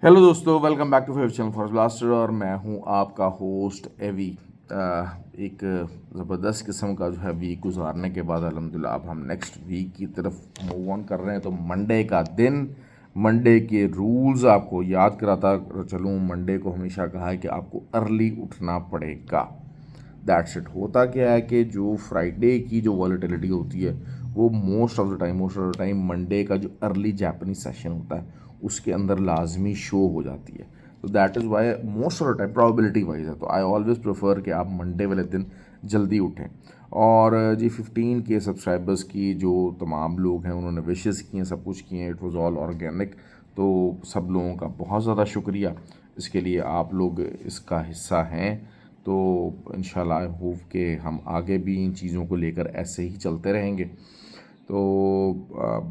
Hello दोस्तों, welcome back to favourite channel for blaster. और मैं हूं आपका होस्ट एवी। एक ज़बरदस्त किस्म का जो है वीक गुजारने के बाद अल्हम्दुलिल्लाह अब हम नेक्स्ट वीक की तरफ मूव ऑन कर रहे हैं। तो मंडे का दिन, मंडे के रूल्स आपको याद कराता चलूँ। मंडे को हमेशा कहा है कि आपको अर्ली उठना पड़ेगा। That's it. होता क्या है कि जो फ्राइडे की जो वॉलेटिलिटी होती है वो most of the time Monday का जो अर्ली जापानीज सेशन होता है उसके अंदर लाजमी शो हो जाती है। तो that is why most of the time probability wise है, तो आई ऑलवेज प्रेफर कि आप मंडे वाले दिन जल्दी उठें। और जी 15K सब्सक्राइबर्स की जो तमाम लोग हैं उन्होंने विशेस किए हैं, सब कुछ किए हैं, इट वाज ऑल ऑर्गेनिक। तो सब लोगों का बहुत ज़्यादा शुक्रिया, इसके लिए आप लोग इसका हिस्सा हैं। तो इंशाल्लाह आई होप कि हम आगे भी इन चीज़ों को लेकर ऐसे ही चलते रहेंगे। तो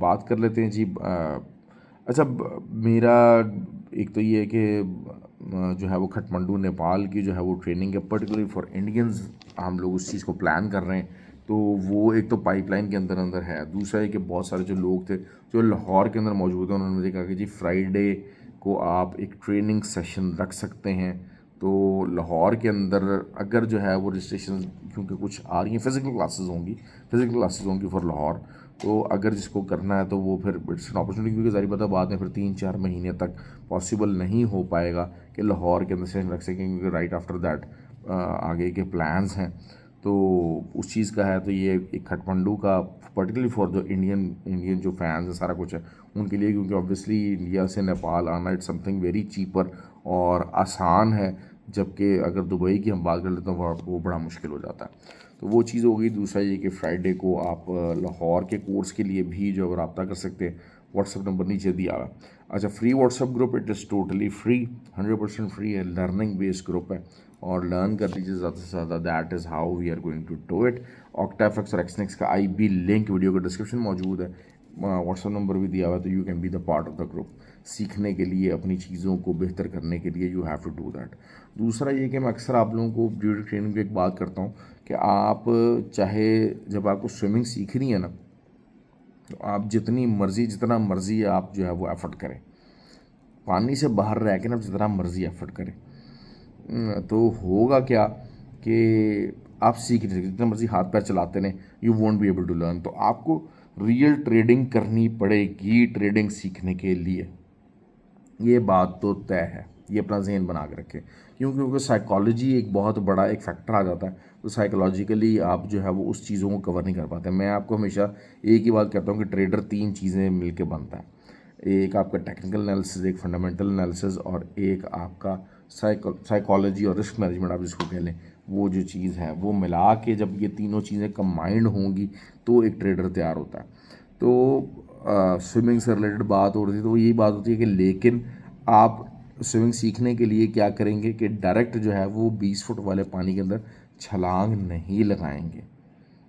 बात कर लेते हैं जी। अच्छा, मेरा एक तो ये है कि जो है वो खटमंडू नेपाल की जो है वो ट्रेनिंग है पर्टिकुलरली फॉर इंडियंस। हम लोग उस चीज़ को प्लान कर रहे हैं। तो वो एक तो पाइपलाइन के अंदर अंदर है। दूसरा है कि बहुत सारे जो लोग थे जो लाहौर के अंदर मौजूद हैं उन्होंने मुझे कहा कि जी फ्राइडे को आप एक ट्रेनिंग सेशन रख सकते हैं। तो लाहौर के अंदर अगर जो है वो रजिस्ट्रेशन क्योंकि कुछ आ रही हैं, फ़िज़िकल क्लासेस होंगी फॉर लाहौर। तो अगर जिसको करना है तो वो फिर इट्स एन अपॉर्चुनिटी, क्योंकि ज़ाहिर बात है बाद में फिर 3-4 महीने तक पॉसिबल नहीं हो पाएगा कि लाहौर के अंदर सेशन रख सकें, क्योंकि राइट आफ्टर दैट आगे के प्लान्स हैं। तो उस चीज़ का है। तो ये एक खटमंडू का पर्टिकुलरली फॉर जो इंडियन जो फैंस हैं सारा कुछ है उनके लिए, क्योंकि ऑब्वियसली इंडिया से नेपाल आना इट्स समथिंग वेरी चीपर और आसान है, जबकि अगर दुबई की हम बात कर लेते हैं वो बड़ा मुश्किल हो जाता है। तो वो चीज़ हो गई। दूसरा ये कि फ्राइडे को आप लाहौर के कोर्स के लिए भी जो है रब्ता कर सकते हैं। व्हाट्सअप नंबर नीचे दिया हुआ है। अच्छा, free WhatsApp group, it is totally free, 100% free है। लर्निंग बेस्ड ग्रुप है और लर्न कर लीजिए ज़्यादा से ज़्यादा। That is how we are going to do it. ऑक्टाफ्लेक्स और एक्सनेक्स का IB लिंक वीडियो का डिस्क्रिप्शन मौजूद है। व्हाट्सअप नंबर भी दिया हुआ है। तो you can be the part of the group. सीखने के लिए, अपनी चीज़ों को बेहतर करने के लिए you have to do that. दूसरा ये कि मैं अक्सर आप लोगों को ड्यूटी ट्रेनिंग में एक बात करता हूँ कि आप चाहे जब आपको स्विमिंग सीखनी है ना, तो आप जितना मर्ज़ी आप जो है वो एफर्ट करें। पानी से बाहर रह के ना जितना मर्ज़ी एफर्ट करें, तो होगा क्या कि आप सीख नहीं सकते। जितना मर्ज़ी हाथ पैर चलाते रहें, you won't be able to learn. तो आपको रियल ट्रेडिंग करनी पड़ेगी ट्रेडिंग सीखने के लिए। ये बात तो तय है, ये अपना जहन बना के रखें। क्योंकि साइकोलॉजी एक बहुत बड़ा एक फैक्टर आ जाता है। तो साइकोलॉजिकली आप जो है वो उस चीज़ों को कवर नहीं कर पाते। मैं आपको हमेशा एक ही बात कहता हूँ कि ट्रेडर 3 चीज़ें मिलके बनता है। एक आपका टेक्निकल एनालिसिस, एक फंडामेंटल एनालिसिस और एक आपका साइकोलॉजी और रिस्क मैनेजमेंट आप जिसको कह लें। वो जो चीज़ है वो मिला के जब ये तीनों चीज़ें कंबाइंड होंगी तो एक ट्रेडर तैयार होता है। तो स्विमिंग से रिलेटेड बात हो रही थी, तो यही बात होती है कि लेकिन आप स्विमिंग सीखने के लिए क्या करेंगे कि डायरेक्ट जो है वो 20 फुट वाले पानी के अंदर छलांग नहीं लगाएंगे।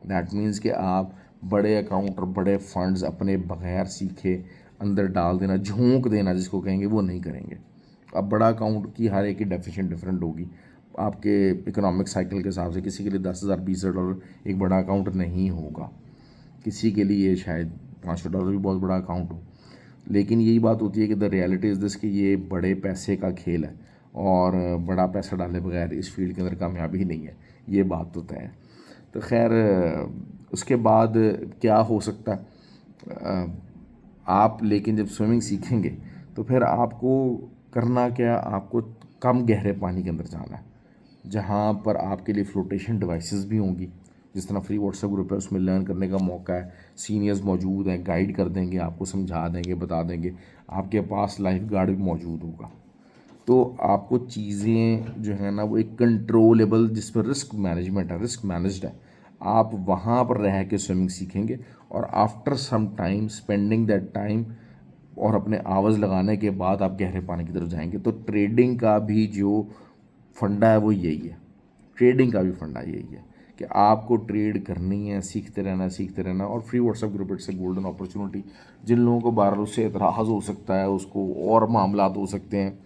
दैट मीन्स कि आप बड़े अकाउंट और बड़े फंड्स अपने बगैर सीखे अंदर डाल देना, झोंक देना जिसको कहेंगे, वो नहीं करेंगे। अब बड़ा अकाउंट की हर एक की डेफिनेशन डिफरेंट होगी आपके इकोनॉमिक साइकिल के हिसाब से। किसी के लिए 10,000 $20 एक बड़ा अकाउंट नहीं होगा, किसी के लिए शायद $500 भी बहुत बड़ा अकाउंट हो। लेकिन यही बात होती है कि द रियलिटी इज़ दिस कि ये बड़े पैसे का खेल है और बड़ा पैसा डाले बगैर इस फील्ड के अंदर कामयाबी ही नहीं है। ये बात तो तय है। तो खैर, उसके बाद क्या हो सकता है, आप लेकिन जब स्विमिंग सीखेंगे तो फिर आपको करना क्या, आपको कम गहरे पानी के अंदर जाना है जहाँ पर आपके लिए फ्लोटेशन डिवाइसेस भी होंगी। जिस तरह फ्री व्हाट्सएप ग्रुप है उसमें लर्न करने का मौका है, सीनियर्स मौजूद हैं, गाइड कर देंगे, आपको समझा देंगे, बता देंगे। आपके पास लाइफ गार्ड भी मौजूद होगा। तो आपको चीज़ें जो है ना वो एक कंट्रोलेबल, जिस पर रिस्क मैनेजमेंट है, रिस्क मैनेज्ड है, आप वहाँ पर रह के स्विमिंग सीखेंगे। और after some time spending that time और अपने आवाज़ लगाने के बाद आप गहरे पानी की तरफ जाएंगे। तो ट्रेडिंग का भी जो फंडा है वो यही है। ट्रेडिंग का भी फंडा यही है कि आपको ट्रेड करनी है, सीखते रहना। और free WhatsApp group it's a golden opportunity. जिन लोगों को बार उससे एतराज़ हो सकता है, उसको और मामला हो सकते हैं,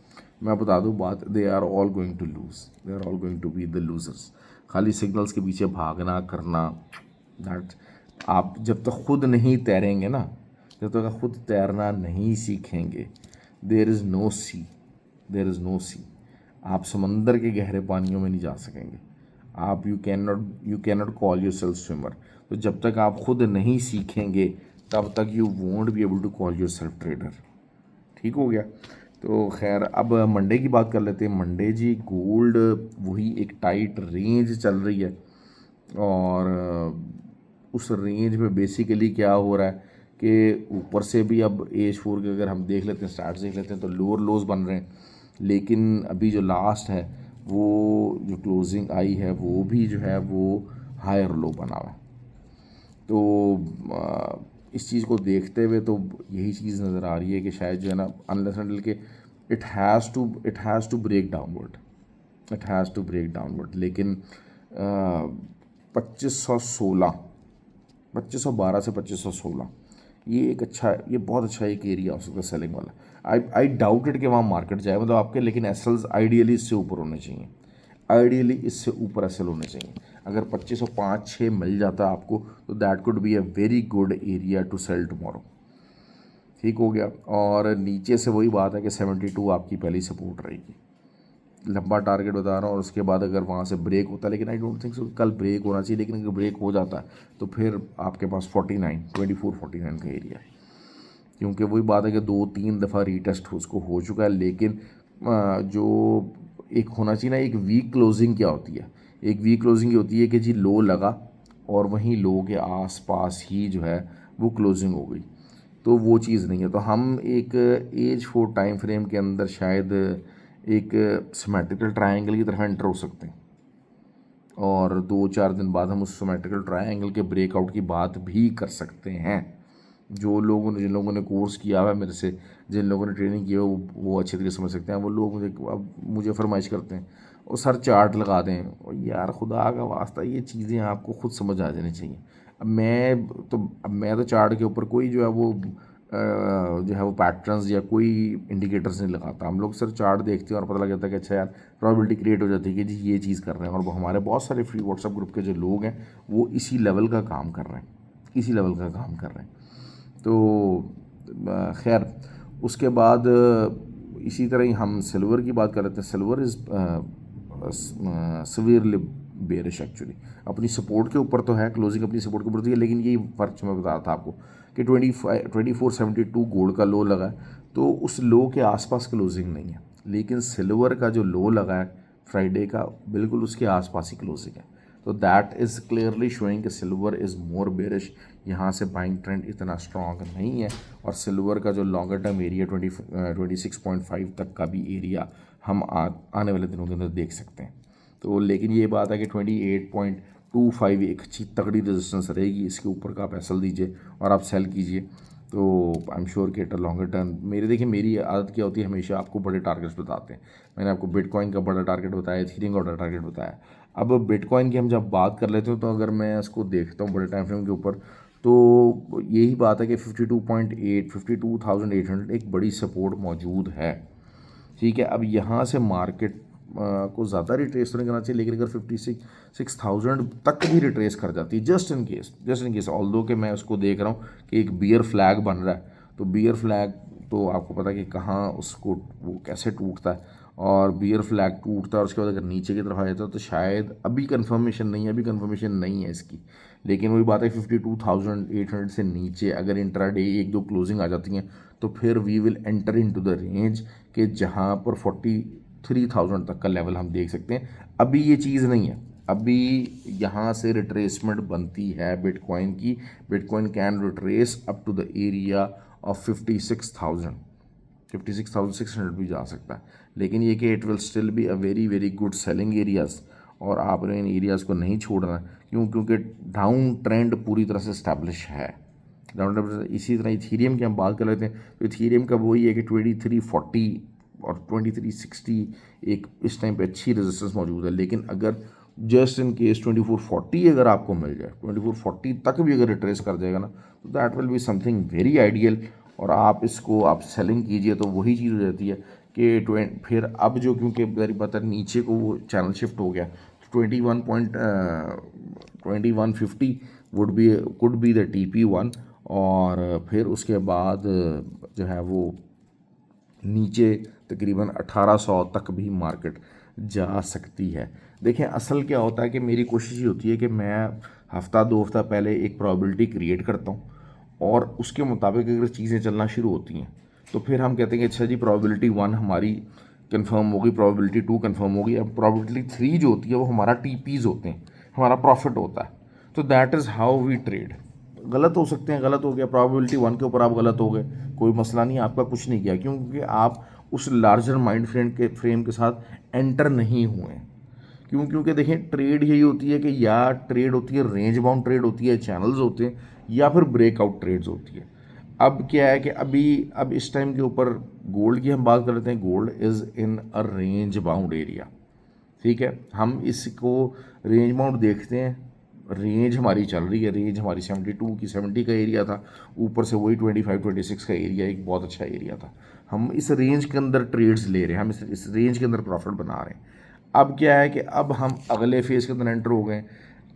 मैं बता दूं बात, they are all going to lose, they are all going to be the losers. खाली सिग्नल्स के पीछे भागना करना, दैट आप जब तक खुद नहीं तैरेंगे ना, जब तक आप खुद तैरना नहीं सीखेंगे, there is no sea, there is no sea. आप समंदर के गहरे पानियों में नहीं जा सकेंगे। आप you can not call yourself swimmer. तो जब तक आप खुद नहीं सीखेंगे तब तक you won't be able to call yourself trader. ठीक हो गया। तो खैर अब मंडे की बात कर लेते हैं। मंडे जी गोल्ड वही एक टाइट रेंज चल रही है, और उस रेंज में बेसिकली क्या हो रहा है कि ऊपर से भी अब H4 के अगर हम देख लेते हैं, स्टार्ट देख लेते हैं, तो लोअर लोज बन रहे हैं, लेकिन अभी जो लास्ट है वो जो क्लोजिंग आई है वो भी जो है वो हायर लो बना हुआ है। तो इस चीज़ को देखते हुए तो यही चीज़ नज़र आ रही है कि शायद जो है ना, अनलेस अनटिल के it has to break downward, it has to break downward. लेकिन 2516, 2512 से 2516 ये एक अच्छा, ये बहुत अच्छा एक एरिया हो सकता है सेलिंग वाला। आई डाउट इट कि वहाँ मार्केट जाए मतलब आपके, लेकिन एसएल्स आइडियली इससे ऊपर होने चाहिए, आइडियली इससे ऊपर एसएल होने चाहिए। अगर 2505-6 मिल जाता आपको तो that could be a very good area to sell tomorrow. ठीक हो गया। और नीचे से वही बात है कि 72 आपकी पहली सपोर्ट रहेगी, लंबा टारगेट बता रहा हूँ। और उसके बाद अगर वहाँ से ब्रेक होता है, लेकिन आई डोंट थिंक सो कल ब्रेक होना चाहिए, लेकिन अगर ब्रेक हो जाता है तो फिर आपके पास 24-49 का एरिया है, क्योंकि वही बात है कि 2-3 दफ़ा रीटेस्ट उसको हो चुका है। लेकिन जो एक होना चाहिए ना, एक वीक क्लोजिंग क्या होती है, एक वीक क्लोजिंग ये होती है कि जी लो लगा और वहीं लो के आसपास ही जो है वो क्लोजिंग हो गई, तो वो चीज़ नहीं है। तो हम एक H4 टाइम फ्रेम के अंदर शायद एक सिमेट्रिकल ट्रायंगल की तरफ एंटर हो सकते हैं, और 2-4 दिन बाद हम उस सिमेट्रिकल ट्रायंगल के ब्रेकआउट की बात भी कर सकते हैं। जिन लोगों ने कोर्स किया हुआ है मेरे से, जिन लोगों ने ट्रेनिंग की है, वो अच्छे तरीके से समझ सकते हैं। वो लोग मुझे फरमाइश करते हैं और सर चार्ट लगा दें, और यार खुदा का वास्ता ये चीज़ें आपको खुद समझ आ जानी चाहिए। अब मैं तो चार्ट के ऊपर कोई जो है वो जो है वो पैटर्न्स या कोई इंडिकेटर्स नहीं लगाता। हम लोग सर चार्ट देखते हैं और पता लग जाता है कि अच्छा यार प्रॉबिलिटी क्रिएट हो जाती है कि जी ये चीज़ कर रहे हैं। और वो हमारे बहुत सारे फ्री व्हाट्सएप ग्रुप के जो लोग हैं वो इसी लेवल का काम कर रहे हैं, इसी लेवल का काम कर रहे हैं। तो खैर उसके बाद इसी तरह ही हम सिल्वर की बात कर रहे थे। Silver is severely bearish actually, अपनी सपोर्ट के ऊपर तो है, क्लोजिंग अपनी सपोर्ट के ऊपर तो है, लेकिन यही फ़र्क मैं बता रहा था आपको कि 2472 गोल्ड का लो लगा है, तो उस लो के आसपास क्लोजिंग नहीं है। लेकिन सिल्वर का जो लो लगा है फ्राइडे का, बिल्कुल उसके आसपास ही क्लोजिंग है। तो दैट इज़ क्लियरली शोइंग कि सिल्वर इज़ मोर बेरिश, यहाँ से बाइंग ट्रेंड इतना स्ट्रॉन्ग नहीं है। और सिल्वर का जो लॉन्गर टर्म एरिया 26.5 तक का भी एरिया हम आने वाले दिनों के अंदर देख सकते हैं। तो लेकिन ये बात है कि 28.25 एक अच्छी तगड़ी रेजिस्टेंस रहेगी, इसके ऊपर का आप एसएल दीजिए और आप सेल कीजिए, तो आई एम श्योर कि एट अ लॉन्गर टर्म मेरी आदत क्या होती है, हमेशा आपको बड़े टारगेट्स बताते हैं। मैंने आपको बिटकॉइन का बड़ा टारगेट बताया, इथेरियम का बड़ा टारगेट बताया। अब बिटकॉइन की हम जब बात कर लेते हो तो अगर मैं इसको देखता हूँ बड़े टाइम फ्रेम के ऊपर, तो यही बात है कि 52.8 52,800 एक बड़ी सपोर्ट मौजूद है। ठीक है। अब यहाँ से मार्केट को ज़्यादा रिट्रेस तो नहीं करना चाहिए, लेकिन अगर 56,000 तक भी रिट्रेस कर जाती है, जस्ट इन केस ऑल्दो कि मैं उसको देख रहा हूँ कि एक बियर फ्लैग बन रहा है, तो बियर फ्लैग तो आपको पता है कि कहाँ उसको वो कैसे टूटता है, और बियर फ्लैग टूटता है और उसके बाद अगर नीचे की तरफ आ जाता है तो शायद अभी कंफर्मेशन नहीं है इसकी। लेकिन वही बात है 52,800 से नीचे अगर इंट्राडे 1-2 क्लोजिंग आ जाती हैं तो फिर we will enter into the range कि जहाँ पर 43,000 तक का लेवल हम देख सकते हैं। अभी ये चीज़ नहीं है, अभी यहाँ से रिट्रेसमेंट बनती है बिटकॉइन की। Bitcoin can retrace up to the area of 56,600 भी जा सकता है। लेकिन ये कि it will still be a very very good selling areas, और आपने इन एरियाज़ को नहीं छोड़ना। क्योंकि डाउन ट्रेंड पूरी तरह से इस्टेब्लिश है। Down trend. इसी तरह इथीरियम की हम बात कर लेते हैं, तो इथीरियम का वही है कि 2340 और 2360 एक इस टाइम पे अच्छी रेजिस्टेंस मौजूद है। लेकिन अगर जस्ट इन केस 2440 अगर आपको मिल जाए, 2440 तक भी अगर रिट्रेस कर जाएगा ना, तो that will be something very ideal, और आप इसको आप सेलिंग कीजिए। तो वही चीज़ हो जाती है कि फिर अब जो, क्योंकि मेरी पता नीचे को वो चैनल शिफ्ट हो गया, 2150 कुड बी द TP1, और फिर उसके बाद जो है वो नीचे तकरीबन 1800 तक भी मार्केट जा सकती है। देखें असल क्या होता है कि मेरी कोशिश ये होती है कि मैं हफ़्ता 2 हफ़्ता पहले एक प्रोबेबिलिटी क्रिएट करता हूँ और उसके मुताबिक अगर चीज़ें चलना शुरू होती हैं तो फिर हम कहते हैं कि अच्छा जी प्रोबेबिलिटी 1 हमारी कंफर्म होगी, प्रोबेबिलिटी 2 कंफर्म होगी, अब प्रोबेबिलिटी 3 जो होती है वो हमारा टीपीज़ होते हैं, हमारा प्रॉफिट होता है। तो that is how we trade. गलत हो सकते हैं, गलत हो गया, प्रोबेबिलिटी 1 के ऊपर आप गलत हो गए, कोई मसला नहीं, आपका कुछ नहीं किया, क्योंकि आप उस लार्जर माइंड फ्रेम के साथ एंटर नहीं हुए। क्योंकि देखें ट्रेड यही होती है कि या ट्रेड होती है रेंज बाउंड ट्रेड होती है, चैनल्स होते हैं, या फिर ब्रेकआउट ट्रेड्स होती है। अब क्या है कि अब इस टाइम के ऊपर गोल्ड की हम बात कर लेते हैं। Gold is in a range bound area, ठीक है, हम इसको रेंज बाउंड देखते हैं। रेंज हमारी चल रही है, रेंज हमारी 72 की 70 का एरिया था, ऊपर से वही 25-26 का एरिया, एक बहुत अच्छा एरिया था। हम इस रेंज के अंदर ट्रेड्स ले रहे हैं, हम इस रेंज के अंदर प्रॉफिट बना रहे हैं। अब क्या है कि अब हम अगले फेज़ के अंदर एंटर हो गए।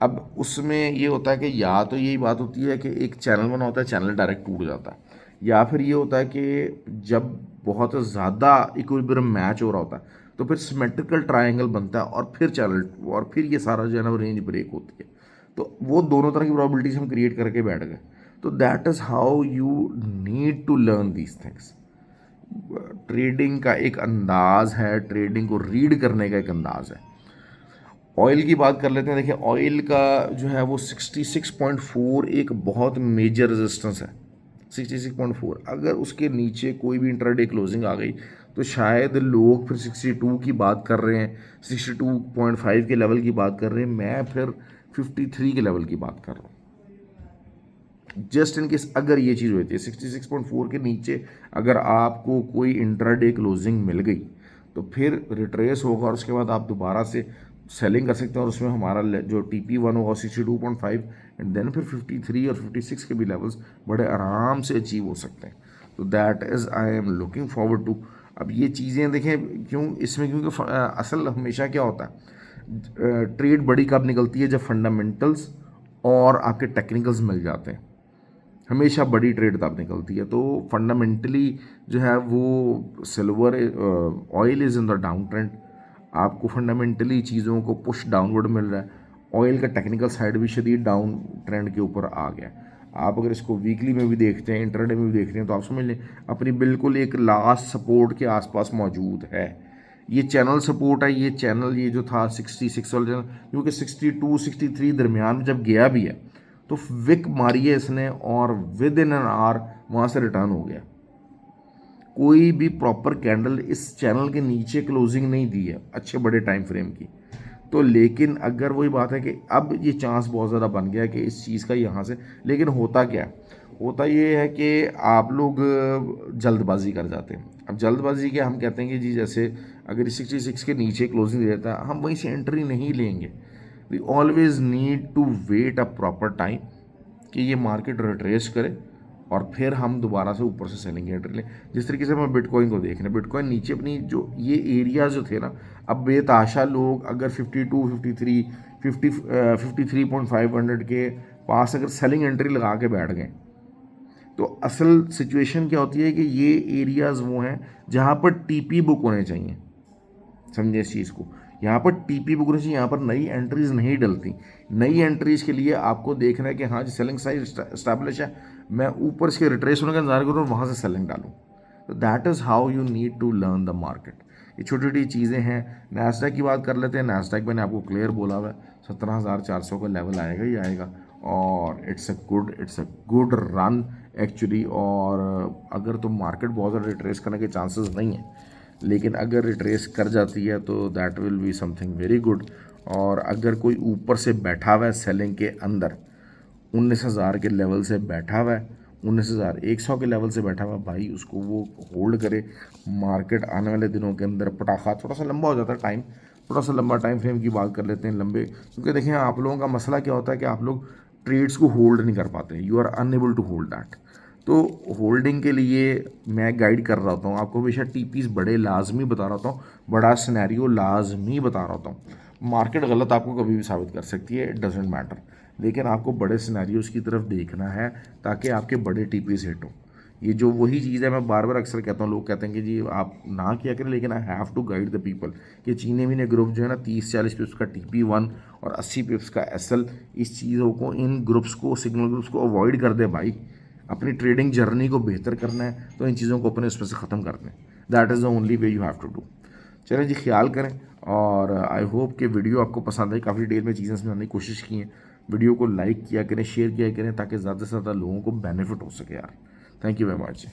अब उसमें ये होता है कि या तो यही बात होती है कि एक चैनल बना होता है, चैनल डायरेक्ट टूट जाता है, या फिर ये होता है कि जब बहुत ज़्यादा इक्विलिब्रियम मैच हो रहा होता है तो फिर सिमेट्रिकल ट्रायंगल बनता है और फिर चैनल, और फिर ये सारा जो है ना वो रेंज ब्रेक होती है। तो वो दोनों तरह की प्रोबेबिलिटीज हम क्रिएट करके बैठ गए। तो that is how you need to learn these things. Trading का एक अंदाज है, ट्रेडिंग को रीड करने का एक अंदाज है। ऑयल की बात कर लेते हैं। देखिए ऑयल का जो है वो 66.4 एक बहुत मेजर रेजिस्टेंस है। 66.4 अगर उसके नीचे कोई भी इंट्राडे क्लोजिंग आ गई तो शायद लोग फिर 62 की बात कर रहे हैं, 62.5 के लेवल की बात कर रहे हैं, मैं फिर 53 के लेवल की बात कर रहा हूँ। जस्ट इन केस अगर ये चीज़ होती है 66.4 के नीचे अगर आपको कोई इंट्राडे क्लोजिंग मिल गई तो फिर रिट्रेस होगा और उसके बाद आप दोबारा से सेलिंग कर सकते हैं, और उसमें हमारा जो TP1 होगा 62.5 एंड देन फिर 53 और 56 के भी लेवल्स बड़े आराम से अचीव हो सकते हैं। तो that is I am looking forward to. अब ये चीज़ें देखें क्यों इसमें, क्योंकि असल हमेशा क्या होता है, ट्रेड बड़ी कब निकलती है, जब फंडामेंटल्स और आपके टेक्निकल्स मिल जाते हैं। हमेशा बड़ी ट्रेड तब निकलती है। तो फंडामेंटली जो है वो silver oil is in the down trend, आपको फंडामेंटली चीज़ों को पुश डाउनवर्ड मिल रहा है। ऑयल का टेक्निकल साइड भी शदीद डाउन ट्रेंड के ऊपर आ गया। आप अगर इसको वीकली में भी देखते हैं, इंटरडे में भी देखते हैं, तो आप समझ लें अपनी बिल्कुल एक लास्ट सपोर्ट के आसपास मौजूद है। ये चैनल सपोर्ट है, ये चैनल ये जो था 66 वाला चैनल, क्योंकि 62-63 दरमियान में जब गया भी है तो विक मारी है इसने और विद इन एन आवर वहाँ से रिटर्न हो गया। कोई भी प्रॉपर कैंडल इस चैनल के नीचे क्लोजिंग नहीं दी है अच्छे बड़े टाइम फ्रेम की। तो लेकिन अगर वही बात है कि अब ये चांस बहुत ज़्यादा बन गया है कि इस चीज़ का यहाँ से, लेकिन होता क्या है, होता ये है कि आप लोग जल्दबाजी कर जाते हैं। अब जल्दबाजी क्या, हम कहते हैं कि जी जैसे अगर 66 के नीचे क्लोजिंग दे देता है हम वहीं से एंट्री नहीं लेंगे। We always need to wait a proper time कि ये मार्केट रिट्रेस करे और फिर हम दोबारा से ऊपर से सेलिंग एंट्री लें। जिस तरीके से हम बिटकॉइन को देख रहे हैं, बिटकॉइन नीचे अपनी जो ये एरियाज जो थे ना, अब बेताशा लोग अगर 52, 53, 53.500 के पास अगर सेलिंग एंट्री लगा के बैठ गए तो असल सिचुएशन क्या होती है कि ये एरियाज़ वो हैं जहाँ पर TP बुक होने चाहिए। समझे इस चीज़ को, यहाँ पर TP बुक होनी चाहिए, यहाँ पर नई एंट्रीज नहीं डलती। नई एंट्रीज के लिए आपको देखना है कि हाँ जी सेलिंग साइज इस्टेब्लिश है, मैं ऊपर इसके रिट्रेस होने का इंतजार करूँ और वहाँ से सेलिंग डालूँ। तो that is how you need to learn the market. ये छोटी छोटी चीज़ें हैं। नैस्डैक की बात कर लेते हैं। नैस्डैक मैंने आपको क्लियर बोला हुआ है 17,400 का लेवल आएगा ही आएगा, और it's a good run actually. और अगर तो मार्केट बहुत ज़्यादा रिट्रेस करने के चांसेस नहीं हैं, लेकिन अगर रिट्रेस कर जाती है तो that will be something very good. और अगर कोई ऊपर से बैठा हुआ है सेलिंग के अंदर 19,000 के लेवल से बैठा हुआ है, 19,100 के लेवल से बैठा हुआ भाई, उसको वो होल्ड करे। मार्केट आने वाले दिनों के अंदर पटाखा, थोड़ा सा लंबा हो जाता है टाइम, थोड़ा सा लंबा टाइम फ्रेम की बात कर लेते हैं लंबे, क्योंकि देखें आप लोगों का मसला क्या होता है कि आप लोग ट्रेड्स को होल्ड नहीं कर पाते, you are unable to hold that. तो होल्डिंग के लिए मैं गाइड कर रहा होता हूँ आपको, हमेशा TPs बड़े लाजमी बता रहा होता हूँ, बड़ा सिनेरियो लाजमी बता रहा होता हूँ। मार्केट गलत आपको कभी भी साबित कर सकती है, इट डजेंट मैटर, लेकिन आपको बड़े सिनेरियोज़ की तरफ देखना है ताकि आपके बड़े TPs हिट हों। ये जो वही चीज़ है, मैं बार बार अक्सर कहता हूँ, लोग कहते हैं कि जी आप ना किया करें, लेकिन I have to guide the people कि चीनी मिनी ग्रुप जो है ना 30-40 पिप्स का TP1 और 80 पिप्स का SL, इस चीज़ों को, इन ग्रुप्स को, सिग्नल ग्रुप्स को अवॉइड कर दे भाई। अपनी ट्रेडिंग जर्नी को बेहतर करना है तो इन चीज़ों को अपने उसमें से ख़त्म कर दें। That is the only way you have to do. चलें जी, ख्याल करें, और आई होप कि वीडियो आपको पसंद आई। काफ़ी डिटेल में चीज़ें समझाने की कोशिश की हैं। वीडियो को लाइक किया करें, शेयर किया करें, ताकि ज़्यादा से ज़्यादा लोगों को बेनिफिट हो सके यार। Thank you very much.